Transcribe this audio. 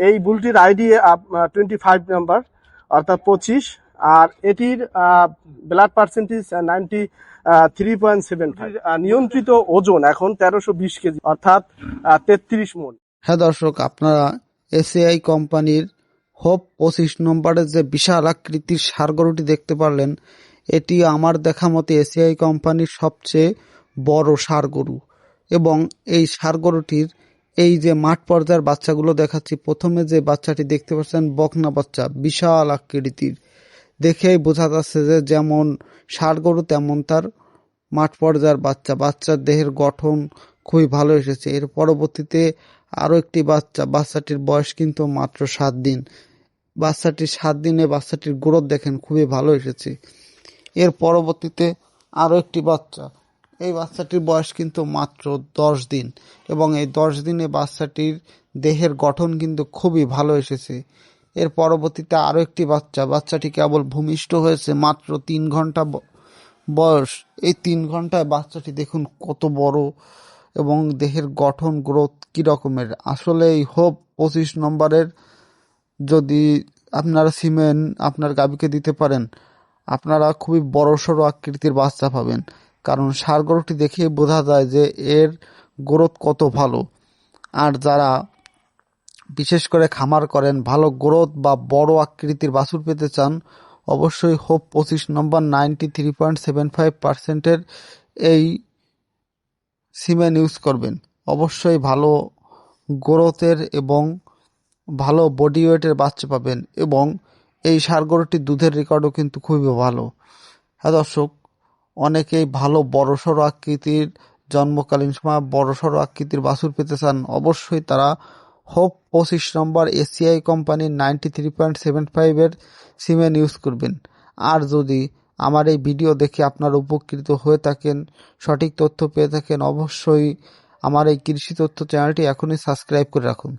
এই বুলটির ID 25 number অর্থাৎ 25, আর এটির ব্লাড পার্সেন্টেজ 93.75। নিয়ন্ত্রিত ওজন এখন 1320 কেজি অর্থাৎ 33 মণ। হ্যাঁ দর্শক, আপনারা এসিআই কোম্পানির হোপ 25 নম্বরের যে বিশাল আকৃতির ষাঁড় গরুটি দেখতে পারলেন, এটি আমার দেখা মতে এসিআই কোম্পানির সবচেয়ে বড় ষাঁড় গরু। এবং এই ষাঁড় গরুটির এই যে মাঠ পর্যায়ের বাচ্চাগুলো দেখাচ্ছি, প্রথমে যে বাচ্চাটি দেখতে পাচ্ছেন বকনা বাচ্চা, বিশাল আকৃতির, দেখেই বোঝা যাচ্ছে যে যেমন ষাঁড় গরু তেমন তার মাঠ পর্যায়ের বাচ্চা। বাচ্চার দেহের গঠন খুবই ভালো এসেছে। এর পরবর্তীতে আরও একটি বাচ্চাটির বয়স কিন্তু মাত্র 7 দিন। বাচ্চাটির 7 দিনে বাচ্চাটির গ্রোথ দেখেন খুবই ভালো এসেছে। এর পরবর্তীতে আরও একটি বাচ্চা, এই বাচ্চাটির বয়স কিন্তু মাত্র 10 দিন এবং এই 10 দিনে বাচ্চাটির দেহের গঠন কিন্তু খুবই ভালো এসেছে। এর পরবর্তীতে আরও একটি বাচ্চাটি কেবল ভূমিষ্ঠ হয়েছে মাত্র 3 ঘন্টা বয়স। এই 3 ঘন্টায় বাচ্চাটি দেখুন কত বড় এবং দেহের গঠন গ্রোথ কী রকমের। আসলে এই হোপ 25 নম্বরের যদি আপনারা সিমেন আপনার গাভীকে দিতে পারেন, আপনারা খুবই বড়সড় আকৃতির বাচ্চা পাবেন। কারণ ষাঁড় গরুটি দেখেই বোঝা যায় যে এর গ্রোথ কত ভালো। আর যারা বিশেষ করে খামার করেন, ভালো গ্রোথ বা বড় আকৃতির বাছুর পেতে চান, অবশ্যই হোপ 25 নম্বর 93.75% এই সিমেন ইউজ করবেন। অবশ্যই ভালো গ্রোথের এবং ভালো বডি ওয়েটের বাচ্চা পাবেন এবং এই ষাঁড় গরুটির দুধের রেকর্ডও কিন্তু খুবই ভালো। হ্যাঁ দর্শক, অনেকেই ভালো বড়সড় আকৃতির জন্মকালীন সময় বড়সড় আকৃতির বাছুর পেতে চান, অবশ্যই তারা হোপ 25 নম্বর এসিআই কোম্পানির 93.75 সিমেন ইউজ করবেন। আর যদি আমার এই ভিডিও দেখে আপনারা উপকৃত হয়ে থাকেন, সঠিক তথ্য পেয়ে থাকেন, অবশ্যই আমার এই কৃষি তথ্য চ্যানেলটি এখনই সাবস্ক্রাইব করে রাখুন।